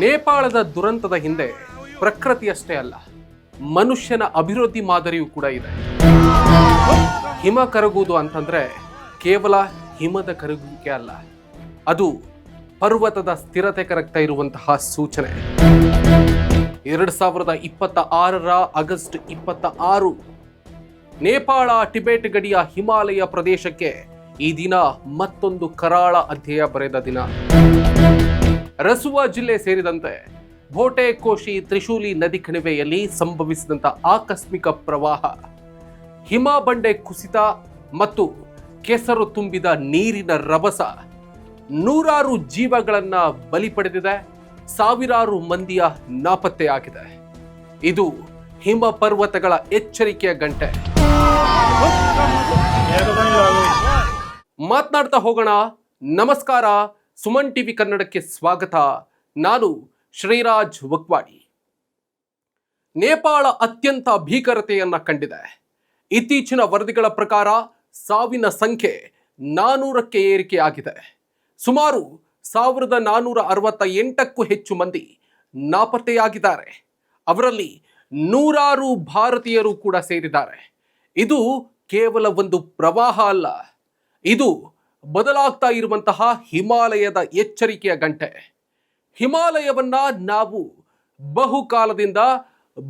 ನೇಪಾಳದ ದುರಂತದ ಹಿಂದೆ ಪ್ರಕೃತಿಯಷ್ಟೇ ಅಲ್ಲ, ಮನುಷ್ಯನ ಅಭಿವೃದ್ಧಿ ಮಾದರಿಯೂ ಕೂಡ ಇದೆ. ಹಿಮ ಕರಗುವುದು ಅಂತಂದ್ರೆ ಕೇವಲ ಹಿಮದ ಕರಗುವಿಕೆ ಅಲ್ಲ, ಅದು ಪರ್ವತದ ಸ್ಥಿರತೆ ಕರಗ್ತಾ ಇರುವಂತಹ ಸೂಚನೆ. 2026 ಆಗಸ್ಟ್ 26 ನೇಪಾಳ ಟಿಬೆಟ್ ಗಡಿಯ ಹಿಮಾಲಯ ಪ್ರದೇಶಕ್ಕೆ ಈ ದಿನ ಮತ್ತೊಂದು ಕರಾಳ ಅಧ್ಯಾಯ ಬರೆದ ದಿನ. ರಸುವಾ ಜಿಲ್ಲೆ ಸೇರಿದಂತೆ ಭೋಟೆ ಕೋಶಿ ತ್ರಿಶೂಲಿ ನದಿ ಕಣಿವೆಯಲ್ಲಿ ಸಂಭವಿಸಿದಂತ ಆಕಸ್ಮಿಕ ಪ್ರವಾಹ, ಹಿಮ ಬಂಡೆ ಕುಸಿತ ಮತ್ತು ಕೆಸರು ತುಂಬಿದ ನೀರಿನ ರಭಸ ನೂರಾರು ಜೀವಗಳನ್ನ ಬಲಿ ಪಡೆದಿದೆ, ಸಾವಿರಾರು ಮಂದಿಯ ನಾಪತ್ತೆಯಾಗಿದೆ. ಇದು ಹಿಮ ಪರ್ವತಗಳ ಎಚ್ಚರಿಕೆಯ ಗಂಟೆ. ಮಾತನಾಡ್ತಾ ಹೋಗೋಣ. ನಮಸ್ಕಾರ, ಸುಮನ್ ಟಿವಿ ಕನ್ನಡಕ್ಕೆ ಸ್ವಾಗತ. ನಾನು ಶ್ರೀರಾಜ್ ವಕ್ವಾಡಿ. ನೇಪಾಳ ಅತ್ಯಂತ ಭೀಕರತೆಯನ್ನ ಕಂಡಿದೆ. ಇತ್ತೀಚಿನ ವರದಿಗಳ ಪ್ರಕಾರ ಸಾವಿನ ಸಂಖ್ಯೆ 400ಕ್ಕೆ ಏರಿಕೆಯಾಗಿದೆ. ಸುಮಾರು 1468ಕ್ಕೂ ಹೆಚ್ಚು ಮಂದಿ ನಾಪತ್ತೆಯಾಗಿದ್ದಾರೆ. ಅವರಲ್ಲಿ ನೂರಾರು ಭಾರತೀಯರು ಕೂಡ ಸೇರಿದ್ದಾರೆ. ಇದು ಕೇವಲ ಒಂದು ಪ್ರವಾಹ ಅಲ್ಲ, ಇದು ಬದಲಾಗ್ತಾ ಇರುವಂತಹ ಹಿಮಾಲಯದ ಎಚ್ಚರಿಕೆಯ ಗಂಟೆ. ಹಿಮಾಲಯವನ್ನ ನಾವು ಬಹುಕಾಲದಿಂದ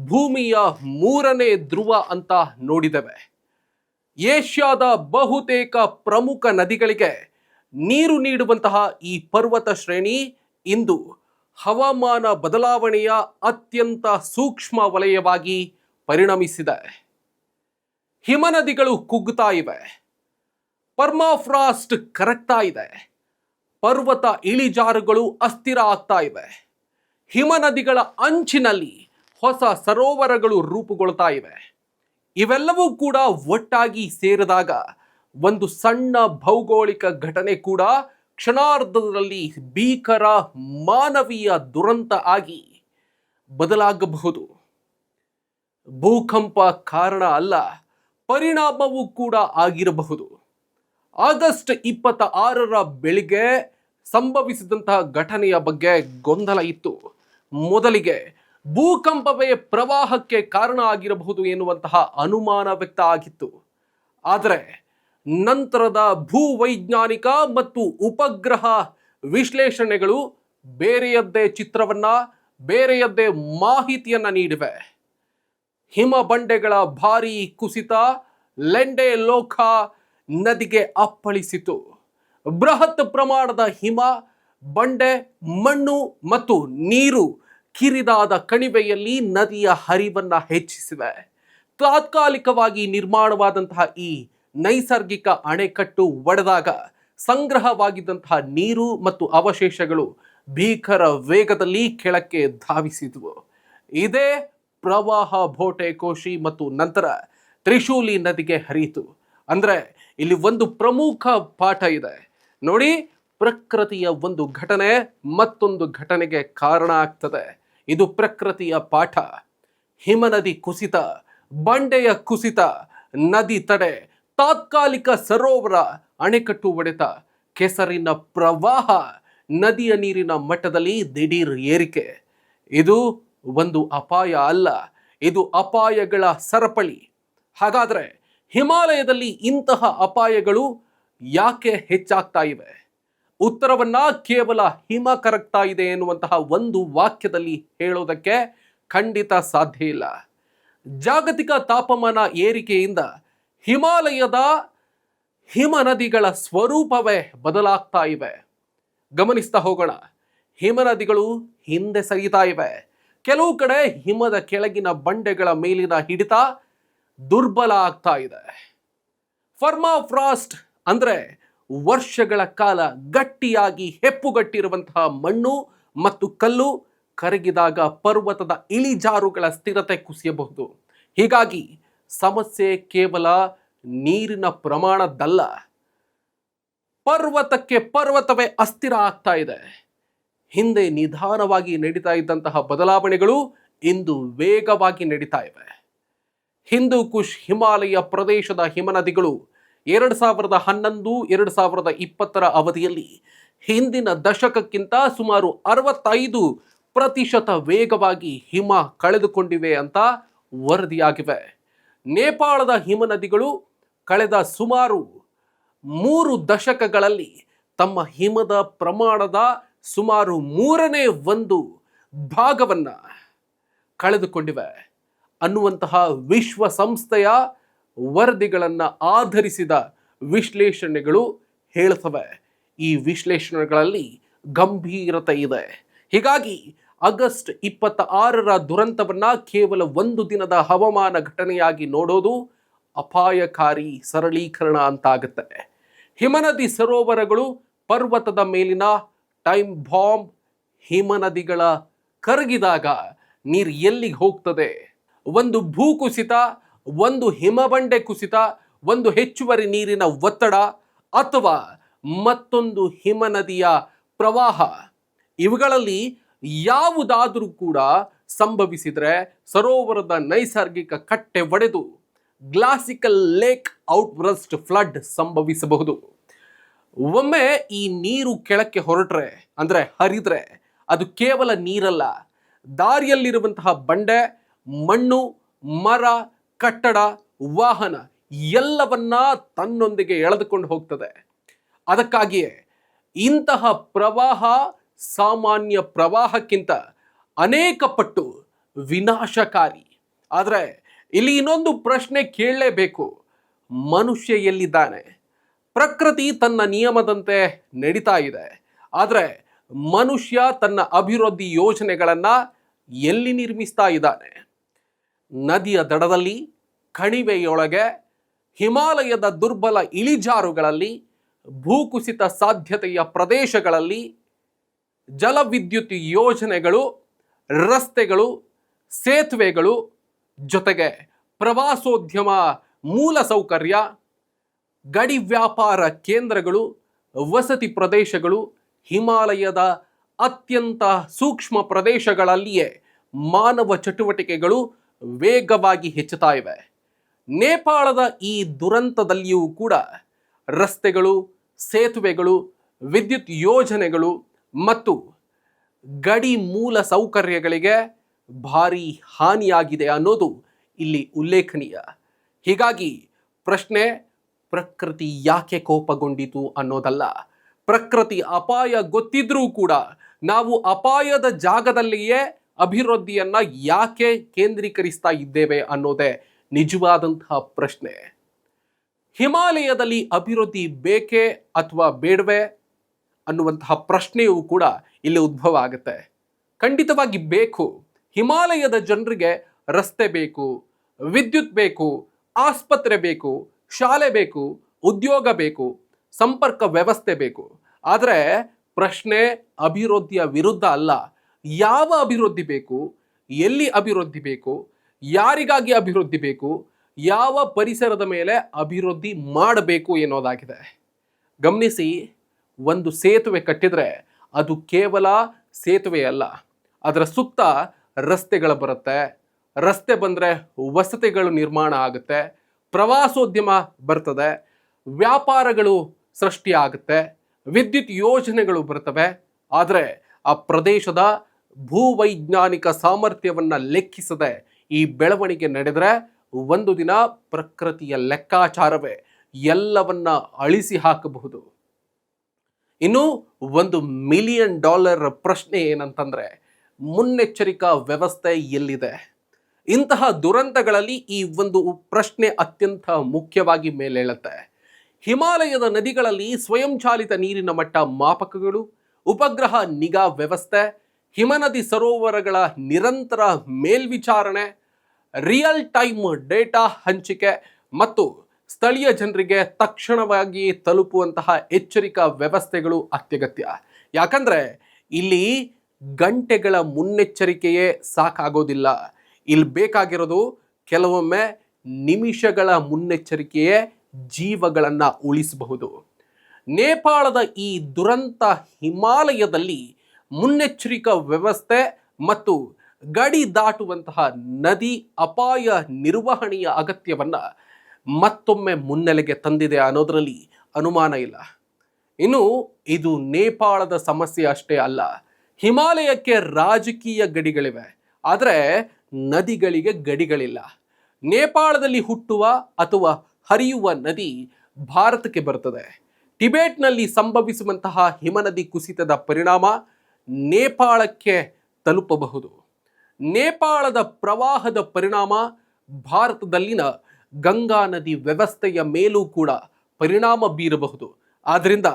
ಭೂಮಿಯ 3ನೇ ಧ್ರುವ ಅಂತ ನೋಡಿದ್ದೇವೆ. ಏಷ್ಯಾದ ಬಹುತೇಕ ಪ್ರಮುಖ ನದಿಗಳಿಗೆ ನೀರು ನೀಡುವಂತಹ ಈ ಪರ್ವತ ಶ್ರೇಣಿ ಇಂದು ಹವಾಮಾನ ಬದಲಾವಣೆಯ ಅತ್ಯಂತ ಸೂಕ್ಷ್ಮ ವಲಯವಾಗಿ ಪರಿಣಮಿಸಿದೆ. ಹಿಮನದಿಗಳು ಕುಗ್ಗುತ್ತಾ ಇವೆ, ಪರ್ಮಾಫ್ರಾಸ್ಟ್ ಕರಗ್ತಾ ಇದೆ, ಪರ್ವತ ಇಳಿಜಾರುಗಳು ಅಸ್ಥಿರ ಆಗ್ತಾ ಇವೆ, ಹಿಮನದಿಗಳ ಅಂಚಿನಲ್ಲಿ ಹೊಸ ಸರೋವರಗಳು ರೂಪುಗೊಳ್ತಾ ಇವೆ. ಇವೆಲ್ಲವೂ ಕೂಡ ಒಟ್ಟಾಗಿ ಸೇರಿದಾಗ ಒಂದು ಸಣ್ಣ ಭೌಗೋಳಿಕ ಘಟನೆ ಕೂಡ ಕ್ಷಣಾರ್ಧದಲ್ಲಿ ಭೀಕರ ಮಾನವೀಯ ದುರಂತ ಆಗಿ ಬದಲಾಗಬಹುದು. ಭೂಕಂಪ ಕಾರಣ ಅಲ್ಲ, ಪರಿಣಾಮವೂ ಕೂಡ ಆಗಿರಬಹುದು. ಆಗಸ್ಟ್ 26 ಬೆಳಿಗ್ಗೆ ಸಂಭವಿಸಿದಂತಹ ಘಟನೆಯ ಬಗ್ಗೆ ಗೊಂದಲ ಇತ್ತು. ಮೊದಲಿಗೆ ಭೂಕಂಪವೇ ಪ್ರವಾಹಕ್ಕೆ ಕಾರಣ ಆಗಿರಬಹುದು ಎನ್ನುವಂತಹ ಅನುಮಾನ ವ್ಯಕ್ತ ಆಗಿತ್ತು. ಆದರೆ ನಂತರದ ಭೂವೈಜ್ಞಾನಿಕ ಮತ್ತು ಉಪಗ್ರಹ ವಿಶ್ಲೇಷಣೆಗಳು ಬೇರೆಯದ್ದೇ ಚಿತ್ರವನ್ನ, ಬೇರೆಯದ್ದೇ ಮಾಹಿತಿಯನ್ನ ನೀಡಿವೆ. ಹಿಮ ಬಂಡೆಗಳ ಭಾರೀ ಕುಸಿತ ಲೆಂಡೆ ಲೋಖಾ ನದಿಗೆ ಅಪ್ಪಳಿಸಿತು. ಬೃಹತ್ ಪ್ರಮಾಣದ ಹಿಮ ಬಂಡೆ, ಮಣ್ಣು ಮತ್ತು ನೀರು ಕಿರಿದಾದ ಕಣಿವೆಯಲ್ಲಿ ನದಿಯ ಹರಿವನ್ನ ಹೆಚ್ಚಿಸಿವೆ. ತಾತ್ಕಾಲಿಕವಾಗಿ ನಿರ್ಮಾಣವಾದಂತಹ ಈ ನೈಸರ್ಗಿಕ ಅಣೆಕಟ್ಟು ಒಡೆದಾಗ ಸಂಗ್ರಹವಾಗಿದ್ದಂತಹ ನೀರು ಮತ್ತು ಅವಶೇಷಗಳು ಭೀಕರ ವೇಗದಲ್ಲಿ ಕೆಳಕ್ಕೆ ಧಾವಿಸಿದವು. ಇದೇ ಪ್ರವಾಹ ಭೋಟೆ ಕೋಶಿ ಮತ್ತು ನಂತರ ತ್ರಿಶೂಲಿ ನದಿಗೆ ಹರಿಯಿತು. ಅಂದ್ರೆ ಇಲ್ಲಿ ಒಂದು ಪ್ರಮುಖ ಪಾಠ ಇದೆ ನೋಡಿ. ಪ್ರಕೃತಿಯ ಒಂದು ಘಟನೆ ಮತ್ತೊಂದು ಘಟನೆಗೆ ಕಾರಣ ಆಗ್ತದೆ. ಇದು ಪ್ರಕೃತಿಯ ಪಾಠ. ಹಿಮನದಿ ಕುಸಿತ, ಬಂಡೆಯ ಕುಸಿತ, ನದಿ ತಡೆ, ತಾತ್ಕಾಲಿಕ ಸರೋವರ, ಅಣೆಕಟ್ಟು ಒಡೆತ, ಕೆಸರಿನ ಪ್ರವಾಹ, ನದಿಯ ನೀರಿನ ಮಟ್ಟದಲ್ಲಿ ದಿಢೀರ್ ಏರಿಕೆ. ಇದು ಒಂದು ಅಪಾಯ ಅಲ್ಲ, ಇದು ಅಪಾಯಗಳ ಸರಪಳಿ. ಹಾಗಾದ್ರೆ ಹಿಮಾಲಯದಲ್ಲಿ ಇಂತಹ ಅಪಾಯಗಳು ಯಾಕೆ ಹೆಚ್ಚಾಗ್ತಾ ಇವೆ? ಉತ್ತರವನ್ನ ಕೇವಲ ಹಿಮ ಕರಗ್ತಾ ಇದೆ ಎನ್ನುವಂತಹ ಒಂದು ವಾಕ್ಯದಲ್ಲಿ ಹೇಳೋದಕ್ಕೆ ಖಂಡಿತ ಸಾಧ್ಯ ಇಲ್ಲ. ಜಾಗತಿಕ ತಾಪಮಾನ ಏರಿಕೆಯಿಂದ ಹಿಮಾಲಯದ ಹಿಮ ನದಿಗಳ ಸ್ವರೂಪವೇ ಬದಲಾಗ್ತಾ ಇವೆ. ಗಮನಿಸ್ತಾ ಹೋಗೋಣ. ಹಿಮನದಿಗಳು ಹಿಂದೆ ಸರಿತಾ ಇವೆ. ಕೆಲವು ಕಡೆ ಹಿಮದ ಕೆಳಗಿನ ಬಂಡೆಗಳ ಮೇಲಿನ ಹಿಡಿತ ದುರ್ಬಲ ಆಗ್ತಾ ಇದೆ. ಪರ್ಮಾಫ್ರಾಸ್ಟ್ ಅಂದ್ರೆ ವರ್ಷಗಳ ಕಾಲ ಗಟ್ಟಿಯಾಗಿ ಹೆಪ್ಪುಗಟ್ಟಿರುವಂತಹ ಮಣ್ಣು ಮತ್ತು ಕಲ್ಲು ಕರಗಿದಾಗ ಪರ್ವತದ ಇಳಿಜಾರುಗಳ ಸ್ಥಿರತೆ ಕುಸಿಯಬಹುದು. ಹೀಗಾಗಿ ಸಮಸ್ಯೆ ಕೇವಲ ನೀರಿನ ಪ್ರಮಾಣದ್ದಲ್ಲ, ಪರ್ವತಕ್ಕೆ ಪರ್ವತವೇ ಅಸ್ಥಿರ ಆಗ್ತಾ ಇದೆ. ಹಿಂದೆ ನಿಧಾನವಾಗಿ ನಡೀತಾ ಇದ್ದಂತಹ ಬದಲಾವಣೆಗಳು ಇಂದು ವೇಗವಾಗಿ ನಡೀತಾ ಇವೆ. ಹಿಂದೂ ಕುಶ್ ಹಿಮಾಲಯ ಪ್ರದೇಶದ ಹಿಮನದಿಗಳು 2011, 2020 ಅವಧಿಯಲ್ಲಿ ಹಿಂದಿನ ದಶಕಕ್ಕಿಂತ ಸುಮಾರು 65 ವೇಗವಾಗಿ ಹಿಮ ಕಳೆದುಕೊಂಡಿವೆ ಅಂತ ವರದಿಯಾಗಿವೆ. ನೇಪಾಳದ ಹಿಮನದಿಗಳು ಕಳೆದ ಸುಮಾರು 3 ದಶಕಗಳಲ್ಲಿ ತಮ್ಮ ಹಿಮದ ಪ್ರಮಾಣದ ಸುಮಾರು 1/3 ಭಾಗವನ್ನ ಕಳೆದುಕೊಂಡಿವೆ ಅನ್ನುವಂತಹ ವಿಶ್ವಸಂಸ್ಥೆಯ ವರದಿಗಳನ್ನು ಆಧರಿಸಿದ ವಿಶ್ಲೇಷಣೆಗಳು ಹೇಳುತ್ತವೆ. ಈ ವಿಶ್ಲೇಷಣೆಗಳಲ್ಲಿ ಗಂಭೀರತೆ ಇದೆ. ಹೀಗಾಗಿ ಆಗಸ್ಟ್ 26ರ ದುರಂತವನ್ನ ಕೇವಲ ಒಂದು ದಿನದ ಹವಾಮಾನ ಘಟನೆಯಾಗಿ ನೋಡೋದು ಅಪಾಯಕಾರಿ ಸರಳೀಕರಣ ಅಂತಾಗುತ್ತೆ. ಹಿಮನದಿ ಸರೋವರಗಳು ಪರ್ವತದ ಮೇಲಿನ ಟೈಮ್ ಬಾಂಬ್. ಹಿಮನದಿಗಳ ಕರಗಿದಾಗ ನೀರು ಎಲ್ಲಿಗೆ ಹೋಗ್ತದೆ? ಒಂದು ಭೂಕುಸಿತ, ಒಂದು ಹಿಮಬಂಡೆ ಕುಸಿತ, ಒಂದು ಹೆಚ್ಚುವರಿ ನೀರಿನ ಒತ್ತಡ ಅಥವಾ ಮತ್ತೊಂದು ಹಿಮನದಿಯ ಪ್ರವಾಹ, ಇವುಗಳಲ್ಲಿ ಯಾವುದಾದರೂ ಕೂಡ ಸಂಭವಿಸಿದರೆ ಸರೋವರದ ನೈಸರ್ಗಿಕ ಕಟ್ಟೆ ಒಡೆದು ಗ್ಲಾಸಿಕಲ್ ಲೇಕ್ ಔಟ್ಬ್ರಸ್ಟ್ ಫ್ಲಡ್ ಸಂಭವಿಸಬಹುದು. ಒಮ್ಮೆ ಈ ನೀರು ಕೆಳಕ್ಕೆ ಹೊರಟ್ರೆ ಅಂದರೆ ಹರಿದ್ರೆ ಅದು ಕೇವಲ ನೀರಲ್ಲ, ದಾರಿಯಲ್ಲಿರುವಂತಹ ಬಂಡೆ, ಮಣ್ಣು, ಮರ, ಕಟ್ಟಡ, ವಾಹನ ಎಲ್ಲವನ್ನ ತನ್ನೊಂದಿಗೆ ಎಳೆದುಕೊಂಡು ಹೋಗ್ತದೆ. ಅದಕ್ಕಾಗಿಯೇ ಇಂತಹ ಪ್ರವಾಹ ಸಾಮಾನ್ಯ ಪ್ರವಾಹಕ್ಕಿಂತ ಅನೇಕ ಪಟ್ಟು ವಿನಾಶಕಾರಿ. ಆದರೆ ಇಲ್ಲಿ ಇನ್ನೊಂದು ಪ್ರಶ್ನೆ ಕೇಳಲೇಬೇಕು. ಮನುಷ್ಯ ಎಲ್ಲಿದ್ದಾನೆ? ಪ್ರಕೃತಿ ತನ್ನ ನಿಯಮದಂತೆ ನಡೀತಾ ಇದೆ. ಆದರೆ ಮನುಷ್ಯ ತನ್ನ ಅಭಿವೃದ್ಧಿ ಯೋಜನೆಗಳನ್ನು ಎಲ್ಲಿ ನಿರ್ಮಿಸ್ತಾ ಇದ್ದಾನೆ? ನದಿಯ ದಡದಲ್ಲಿ, ಕಣಿವೆಯೊಳಗೆ, ಹಿಮಾಲಯದ ದುರ್ಬಲ ಇಳಿಜಾರುಗಳಲ್ಲಿ, ಭೂಕುಸಿತ ಸಾಧ್ಯತೆಯ ಪ್ರದೇಶಗಳಲ್ಲಿ ಜಲವಿದ್ಯುತ್ ಯೋಜನೆಗಳು, ರಸ್ತೆಗಳು, ಸೇತುವೆಗಳು, ಜೊತೆಗೆ ಪ್ರವಾಸೋದ್ಯಮ ಮೂಲಸೌಕರ್ಯ, ಗಡಿ ವ್ಯಾಪಾರ ಕೇಂದ್ರಗಳು, ವಸತಿ ಪ್ರದೇಶಗಳು, ಹಿಮಾಲಯದ ಅತ್ಯಂತ ಸೂಕ್ಷ್ಮ ಪ್ರದೇಶಗಳಲ್ಲಿಯೇ ಮಾನವ ಚಟುವಟಿಕೆಗಳು ವೇಗವಾಗಿ ಹೆಚ್ಚುತ್ತಾ ಇವೆ. ನೇಪಾಳದ ಈ ದುರಂತದಲ್ಲಿಯೂ ಕೂಡ ರಸ್ತೆಗಳು, ಸೇತುವೆಗಳು, ವಿದ್ಯುತ್ ಯೋಜನೆಗಳು ಮತ್ತು ಗಡಿ ಮೂಲ ಸೌಕರ್ಯಗಳಿಗೆ ಭಾರಿ ಹಾನಿಯಾಗಿದೆ ಅನ್ನೋದು ಇಲ್ಲಿ ಉಲ್ಲೇಖನೀಯ. ಹೀಗಾಗಿ ಪ್ರಶ್ನೆ ಪ್ರಕೃತಿ ಯಾಕೆ ಕೋಪಗೊಂಡಿತು ಅನ್ನೋದಲ್ಲ, ಪ್ರಕೃತಿ ಅಪಾಯ ಗೊತ್ತಿದ್ರೂ ಕೂಡ ನಾವು ಅಪಾಯದ ಜಾಗದಲ್ಲಿಯೇ ಅಭಿವೃದ್ಧಿಯನ್ನ ಯಾಕೆ ಕೇಂದ್ರೀಕರಿಸ್ತಾ ಇದ್ದೇವೆ ಅನ್ನೋದೇ ನಿಜವಾದಂತಹ ಪ್ರಶ್ನೆ. ಹಿಮಾಲಯದಲ್ಲಿ ಅಭಿವೃದ್ಧಿ ಬೇಕೇ ಅಥವಾ ಬೇಡವೇ ಅನ್ನುವಂತಹ ಪ್ರಶ್ನೆಯೂ ಕೂಡ ಇಲ್ಲಿ ಉದ್ಭವ ಆಗುತ್ತೆ. ಖಂಡಿತವಾಗಿ ಬೇಕು. ಹಿಮಾಲಯದ ಜನರಿಗೆ ರಸ್ತೆ ಬೇಕು, ವಿದ್ಯುತ್ ಬೇಕು, ಆಸ್ಪತ್ರೆ ಬೇಕು, ಶಾಲೆ ಬೇಕು, ಉದ್ಯೋಗ ಬೇಕು, ಸಂಪರ್ಕ ವ್ಯವಸ್ಥೆ ಬೇಕು. ಆದರೆ ಪ್ರಶ್ನೆ ಅಭಿವೃದ್ಧಿಯ ವಿರುದ್ಧ ಅಲ್ಲ. ಯಾವ ಅಭಿವೃದ್ಧಿ ಬೇಕು, ಎಲ್ಲಿ ಅಭಿವೃದ್ಧಿ ಬೇಕು, ಯಾರಿಗಾಗಿ ಅಭಿವೃದ್ಧಿ ಬೇಕು, ಯಾವ ಪರಿಸರದ ಮೇಲೆ ಅಭಿವೃದ್ಧಿ ಮಾಡಬೇಕು ಎನ್ನುವುದಾಗಿದೆ. ಗಮನಿಸಿ, ಒಂದು ಸೇತುವೆ ಕಟ್ಟಿದ್ರೆ ಅದು ಕೇವಲ ಸೇತುವೆ ಅಲ್ಲ, ಅದರ ಸುತ್ತ ರಸ್ತೆಗಳು ಬರುತ್ತೆ. ರಸ್ತೆ ಬಂದರೆ ವಸತಿಗಳು ನಿರ್ಮಾಣ ಆಗುತ್ತೆ, ಪ್ರವಾಸೋದ್ಯಮ ಬರ್ತದೆ, ವ್ಯಾಪಾರಗಳು ಸೃಷ್ಟಿಯಾಗುತ್ತೆ, ವಿದ್ಯುತ್ ಯೋಜನೆಗಳು ಬರ್ತವೆ. ಆದರೆ ಆ ಪ್ರದೇಶದ ಭೂವೈಜ್ಞಾನಿಕ ಸಾಮರ್ಥ್ಯವನ್ನು ಲೆಕ್ಕಿಸದೆ ಈ ಬೆಳವಣಿಗೆ ನಡೆದರೆ ಒಂದು ದಿನ ಪ್ರಕೃತಿಯ ಲೆಕ್ಕಾಚಾರವೇ ಎಲ್ಲವನ್ನ ಅಳಿಸಿ ಹಾಕಬಹುದು. ಇನ್ನು $1 ಮಿಲಿಯನ್ ಪ್ರಶ್ನೆ ಏನಂತಂದ್ರೆ, ಮುನ್ನೆಚ್ಚರಿಕಾ ವ್ಯವಸ್ಥೆ ಎಲ್ಲಿದೆ? ಇಂತಹ ದುರಂತಗಳಲ್ಲಿ ಈ ಒಂದು ಪ್ರಶ್ನೆ ಅತ್ಯಂತ ಮುಖ್ಯವಾಗಿ ಮೇಲೇಳುತ್ತೆ. ಹಿಮಾಲಯದ ನದಿಗಳಲ್ಲಿ ಸ್ವಯಂಚಾಲಿತ ನೀರಿನ ಮಟ್ಟ ಮಾಪಕಗಳು, ಉಪಗ್ರಹ ನಿಗಾ ವ್ಯವಸ್ಥೆ, ಹಿಮನದಿ ಸರೋವರಗಳ ನಿರಂತರ ಮೇಲ್ವಿಚಾರಣೆ, ರಿಯಲ್ ಟೈಮ್ ಡೇಟಾ ಹಂಚಿಕೆ ಮತ್ತು ಸ್ಥಳೀಯ ಜನರಿಗೆ ತಕ್ಷಣವಾಗಿ ತಲುಪುವಂತಹ ಎಚ್ಚರಿಕಾ ವ್ಯವಸ್ಥೆಗಳು ಅತ್ಯಗತ್ಯ. ಯಾಕಂದ್ರೆ ಇಲ್ಲಿ ಗಂಟೆಗಳ ಮುನ್ನೆಚ್ಚರಿಕೆಯೇ ಸಾಕಾಗೋದಿಲ್ಲ. ಇಲ್ಲಿ ಬೇಕಾಗಿರೋದು ಕೆಲವೊಮ್ಮೆ ನಿಮಿಷಗಳ ಮುನ್ನೆಚ್ಚರಿಕೆಯೇ ಜೀವಗಳನ್ನು ಉಳಿಸಬಹುದು. ನೇಪಾಳದ ಈ ದುರಂತ ಹಿಮಾಲಯದಲ್ಲಿ ಮುನ್ನೆಚ್ಚರಿಕಾ ವ್ಯವಸ್ಥೆ ಮತ್ತು ಗಡಿ ದಾಟುವಂತಹ ನದಿ ಅಪಾಯ ನಿರ್ವಹಣೆಯ ಅಗತ್ಯವನ್ನು ಮತ್ತೊಮ್ಮೆ ಮುನ್ನೆಲೆಗೆ ತಂದಿದೆ ಅನ್ನೋದರಲ್ಲಿ ಅನುಮಾನ ಇಲ್ಲ. ಇನ್ನು ಇದು ನೇಪಾಳದ ಸಮಸ್ಯೆ ಅಷ್ಟೇ ಅಲ್ಲ, ಹಿಮಾಲಯಕ್ಕೆ ರಾಜಕೀಯ ಗಡಿಗಳಿವೆ, ಆದರೆ ನದಿಗಳಿಗೆ ಗಡಿಗಳಿಲ್ಲ. ನೇಪಾಳದಲ್ಲಿ ಹುಟ್ಟುವ ಅಥವಾ ಹರಿಯುವ ನದಿ ಭಾರತಕ್ಕೆ ಬರುತ್ತದೆ. ಟಿಬೆಟ್ನಲ್ಲಿ ಸಂಭವಿಸುವಂತಹ ಹಿಮನದಿ ಕುಸಿತದ ಪರಿಣಾಮ ನೇಪಾಳಕ್ಕೆ ತಲುಪಬಹುದು. ನೇಪಾಳದ ಪ್ರವಾಹದ ಪರಿಣಾಮ ಭಾರತದಲ್ಲಿನ ಗಂಗಾ ನದಿ ವ್ಯವಸ್ಥೆಯ ಮೇಲೂ ಕೂಡ ಪರಿಣಾಮ ಬೀರಬಹುದು. ಆದ್ದರಿಂದ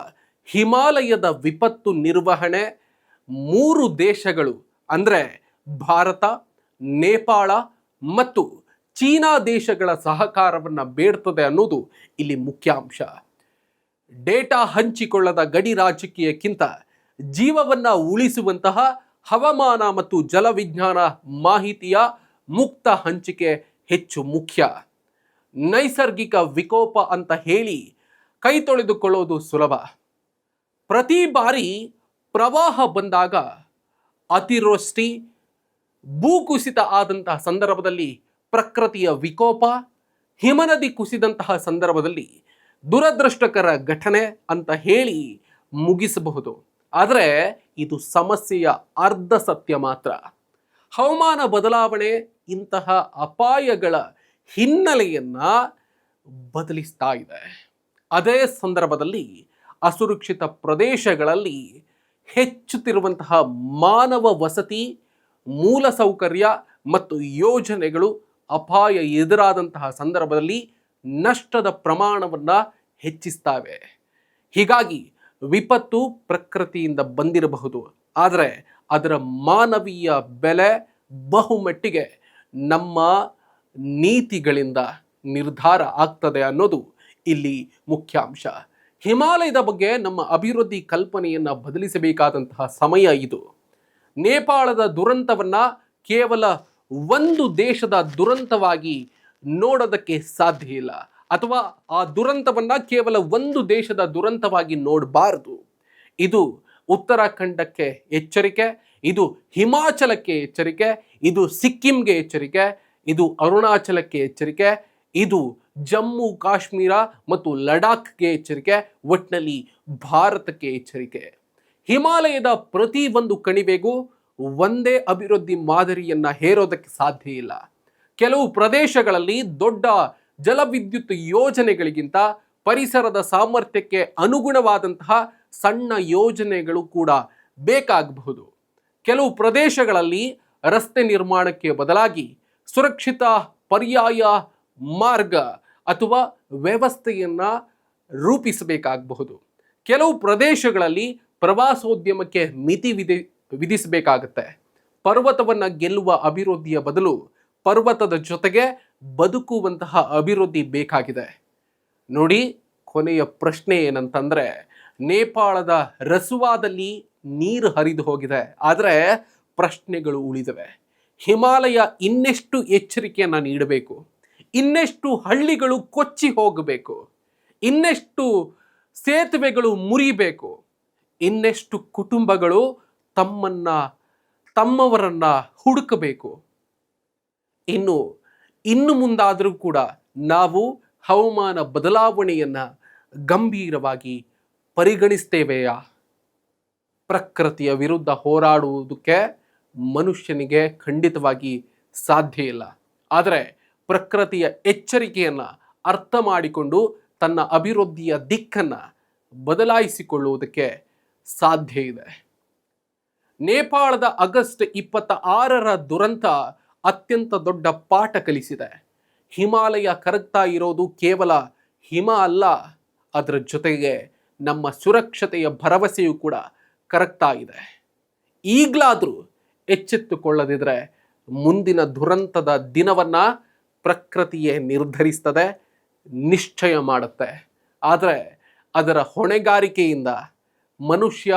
ಹಿಮಾಲಯದ ವಿಪತ್ತು ನಿರ್ವಹಣೆ 3 ದೇಶಗಳು ಅಂದರೆ ಭಾರತ, ನೇಪಾಳ ಮತ್ತು ಚೀನಾ ದೇಶಗಳ ಸಹಕಾರವನ್ನು ಬೇಡ್ತದೆ ಅನ್ನೋದು ಇಲ್ಲಿ ಮುಖ್ಯಾಂಶ. ಡೇಟಾ ಹಂಚಿಕೊಳ್ಳದ ಗಡಿ ರಾಜಕೀಯಕ್ಕಿಂತ ಜೀವವನ್ನು ಉಳಿಸುವಂತಹ ಹವಾಮಾನ ಮತ್ತು ಜಲವಿಜ್ಞಾನ ಮಾಹಿತಿಯ ಮುಕ್ತ ಹಂಚಿಕೆ ಹೆಚ್ಚು ಮುಖ್ಯ. ನೈಸರ್ಗಿಕ ವಿಕೋಪ ಅಂತ ಹೇಳಿ ಕೈ ತೊಳೆದುಕೊಳ್ಳೋದು ಸುಲಭ. ಪ್ರತಿ ಬಾರಿ ಪ್ರವಾಹ ಬಂದಾಗ, ಅತಿವೃಷ್ಟಿ, ಭೂಕುಸಿತ ಆದಂತಹ ಸಂದರ್ಭದಲ್ಲಿ, ಪ್ರಕೃತಿಯ ವಿಕೋಪ, ಹಿಮನದಿ ಕುಸಿದಂತಹ ಸಂದರ್ಭದಲ್ಲಿ ದುರದೃಷ್ಟಕರ ಘಟನೆ ಅಂತ ಹೇಳಿ ಮುಗಿಸಬಹುದು. ಆದರೆ ಇದು ಸಮಸ್ಯೆಯ ಅರ್ಧ ಸತ್ಯ ಮಾತ್ರ. ಹವಾಮಾನ ಬದಲಾವಣೆ ಇಂತಹ ಅಪಾಯಗಳ ಹಿನ್ನೆಲೆಯನ್ನ ಬದಲಿಸ್ತಾ ಇದೆ. ಅದೇ ಸಂದರ್ಭದಲ್ಲಿ ಅಸುರಕ್ಷಿತ ಪ್ರದೇಶಗಳಲ್ಲಿ ಹೆಚ್ಚುತ್ತಿರುವಂತಹ ಮಾನವ ವಸತಿ, ಮೂಲಸೌಕರ್ಯ ಮತ್ತು ಯೋಜನೆಗಳು ಅಪಾಯ ಎದುರಾದಂತಹ ಸಂದರ್ಭದಲ್ಲಿ ನಷ್ಟದ ಪ್ರಮಾಣವನ್ನು ಹೆಚ್ಚಿಸ್ತವೆ. ಹೀಗಾಗಿ ವಿಪತ್ತು ಪ್ರಕೃತಿಯಿಂದ ಬಂದಿರಬಹುದು, ಆದರೆ ಅದರ ಮಾನವೀಯ ಬೆಲೆ ಬಹುಮಟ್ಟಿಗೆ ನಮ್ಮ ನೀತಿಗಳಿಂದ ನಿರ್ಧಾರ ಆಗ್ತದೆ ಅನ್ನೋದು ಇಲ್ಲಿ ಮುಖ್ಯಾಂಶ. ಹಿಮಾಲಯದ ಬಗ್ಗೆ ನಮ್ಮ ಅಭಿವೃದ್ಧಿ ಕಲ್ಪನೆಯನ್ನು ಬದಲಿಸಬೇಕಾದಂತಹ ಸಮಯ ಇದು. ನೇಪಾಳದ ದುರಂತವನ್ನು ಕೇವಲ ಒಂದು ದೇಶದ ದುರಂತವಾಗಿ ನೋಡೋದಕ್ಕೆ ಸಾಧ್ಯ ಇಲ್ಲ, ಅಥವಾ ಆ ದುರಂತವನ್ನು ಕೇವಲ ಒಂದು ದೇಶದ ದುರಂತವಾಗಿ ನೋಡಬಾರದು. ಇದು ಉತ್ತರಾಖಂಡಕ್ಕೆ ಎಚ್ಚರಿಕೆ, ಇದು ಹಿಮಾಚಲಕ್ಕೆ ಎಚ್ಚರಿಕೆ, ಇದು ಸಿಕ್ಕಿಂಗೆ ಎಚ್ಚರಿಕೆ, ಇದು ಅರುಣಾಚಲಕ್ಕೆ ಎಚ್ಚರಿಕೆ, ಇದು ಜಮ್ಮು ಕಾಶ್ಮೀರ ಮತ್ತು ಲಡಾಖ್ಗೆ ಎಚ್ಚರಿಕೆ, ಒಟ್ಟಿನಲ್ಲಿ ಭಾರತಕ್ಕೆ ಎಚ್ಚರಿಕೆ. ಹಿಮಾಲಯದ ಪ್ರತಿ ಒಂದು ಕಣಿವೆಗೂ ಒಂದೇ ಅಭಿವೃದ್ಧಿ ಮಾದರಿಯನ್ನು ಹೇರೋದಕ್ಕೆ ಸಾಧ್ಯ ಇಲ್ಲ. ಕೆಲವು ಪ್ರದೇಶಗಳಲ್ಲಿ ದೊಡ್ಡ ಜಲವಿದ್ಯುತ್ ಯೋಜನೆಗಳಿಗಿಂತ ಪರಿಸರದ ಸಾಮರ್ಥ್ಯಕ್ಕೆ ಅನುಗುಣವಾದಂತಹ ಸಣ್ಣ ಯೋಜನೆಗಳು ಕೂಡ ಬೇಕಾಗಬಹುದು. ಕೆಲವು ಪ್ರದೇಶಗಳಲ್ಲಿ ರಸ್ತೆ ನಿರ್ಮಾಣಕ್ಕೆ ಬದಲಾಗಿ ಸುರಕ್ಷಿತ ಪರ್ಯಾಯ ಮಾರ್ಗ ಅಥವಾ ವ್ಯವಸ್ಥೆಯನ್ನು ರೂಪಿಸಬೇಕಾಗಬಹುದು. ಕೆಲವು ಪ್ರದೇಶಗಳಲ್ಲಿ ಪ್ರವಾಸೋದ್ಯಮಕ್ಕೆ ಮಿತಿ ವಿಧಿಸಬೇಕಾಗುತ್ತೆ. ಪರ್ವತವನ್ನು ಗೆಲ್ಲುವ ಅಭಿವೃದ್ಧಿಯ ಬದಲು ಪರ್ವತದ ಜೊತೆಗೆ ಬದುಕುವಂತಹ ಅಭಿವೃದ್ಧಿ ಬೇಕಾಗಿದೆ. ನೋಡಿ, ಕೊನೆಯ ಪ್ರಶ್ನೆ ಏನಂತಂದರೆ, ನೇಪಾಳದ ರಸುವಾದಲ್ಲಿ ನೀರು ಹರಿದು ಹೋಗಿದೆ, ಆದರೆ ಪ್ರಶ್ನೆಗಳು ಉಳಿದವೆ. ಹಿಮಾಲಯ ಇನ್ನೆಷ್ಟು ಎಚ್ಚರಿಕೆಯನ್ನು ನೀಡಬೇಕು? ಇನ್ನೆಷ್ಟು ಹಳ್ಳಿಗಳು ಕೊಚ್ಚಿ ಹೋಗಬೇಕು? ಇನ್ನೆಷ್ಟು ಸೇತುವೆಗಳು ಮುರಿಬೇಕು? ಇನ್ನೆಷ್ಟು ಕುಟುಂಬಗಳು ತಮ್ಮವರನ್ನ ಹುಡುಕಬೇಕು? ಇನ್ನು ಮುಂದಾದರೂ ಕೂಡ ನಾವು ಹವಾಮಾನ ಬದಲಾವಣೆಯನ್ನು ಗಂಭೀರವಾಗಿ ಪರಿಗಣಿಸ್ತೇವೆಯಾ? ಪ್ರಕೃತಿಯ ವಿರುದ್ಧ ಹೋರಾಡುವುದಕ್ಕೆ ಮನುಷ್ಯನಿಗೆ ಖಂಡಿತವಾಗಿ ಸಾಧ್ಯ ಇಲ್ಲ, ಆದರೆ ಪ್ರಕೃತಿಯ ಎಚ್ಚರಿಕೆಯನ್ನು ಅರ್ಥ ಮಾಡಿಕೊಂಡು ತನ್ನ ಅಭಿವೃದ್ಧಿಯ ದಿಕ್ಕನ್ನು ಬದಲಾಯಿಸಿಕೊಳ್ಳುವುದಕ್ಕೆ ಸಾಧ್ಯ ಇದೆ. ನೇಪಾಳದ ಆಗಸ್ಟ್ 26ರ ದುರಂತ ಅತ್ಯಂತ ದೊಡ್ಡ ಪಾಠ ಕಲಿಸಿದೆ. ಹಿಮಾಲಯ ಕರಗ್ತಾ ಇರೋದು ಕೇವಲ ಹಿಮ ಅಲ್ಲ, ಅದರ ಜೊತೆಗೆ ನಮ್ಮ ಸುರಕ್ಷತೆಯ ಭರವಸೆಯೂ ಕೂಡ ಕರಗ್ತಾ ಇದೆ. ಈಗಲಾದರೂ ಎಚ್ಚೆತ್ತುಕೊಳ್ಳದಿದ್ರೆ ಮುಂದಿನ ದುರಂತದ ದಿನವನ್ನು ಪ್ರಕೃತಿಯೇ ನಿರ್ಧರಿಸ್ತದೆ, ನಿಶ್ಚಯ ಮಾಡುತ್ತೆ. ಆದರೆ ಅದರ ಹೊಣೆಗಾರಿಕೆಯಿಂದ ಮನುಷ್ಯ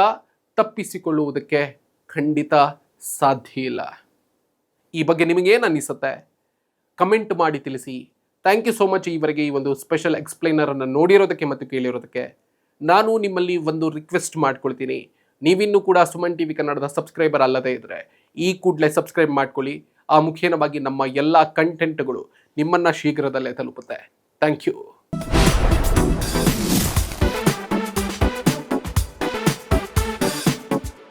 ತಪ್ಪಿಸಿಕೊಳ್ಳುವುದಕ್ಕೆ ಖಂಡಿತ ಸಾಧ್ಯ ಇಲ್ಲ. ಈ ಬಗ್ಗೆ ನಿಮಗೇನು ಅನ್ನಿಸುತ್ತೆ? ಕಮೆಂಟ್ ಮಾಡಿ ತಿಳಿಸಿ. ಥ್ಯಾಂಕ್ ಯು ಸೋ ಮಚ್ ಈವರೆಗೆ ಈ ಒಂದು ಸ್ಪೆಷಲ್ ಎಕ್ಸ್ಪ್ಲೈನರನ್ನು ನೋಡಿರೋದಕ್ಕೆ ಮತ್ತು ಕೇಳಿರೋದಕ್ಕೆ. ನಾನು ನಿಮ್ಮಲ್ಲಿ ಒಂದು ರಿಕ್ವೆಸ್ಟ್ ಮಾಡ್ಕೊಳ್ತೀನಿ, ನೀವಿನ್ನೂ ಕೂಡ ಸುಮನ್ ಟಿವಿ ಕನ್ನಡದ ಸಬ್ಸ್ಕ್ರೈಬರ್ ಅಲ್ಲದೇ ಇದ್ದರೆ ಈ ಕೂಡಲೇ ಸಬ್ಸ್ಕ್ರೈಬ್ ಮಾಡ್ಕೊಳ್ಳಿ. ಆ ಮುಖೇನವಾಗಿ ನಮ್ಮ ಎಲ್ಲ ಕಂಟೆಂಟ್ಗಳು ನಿಮ್ಮನ್ನು ಶೀಘ್ರದಲ್ಲೇ ತಲುಪುತ್ತೆ. Thank you.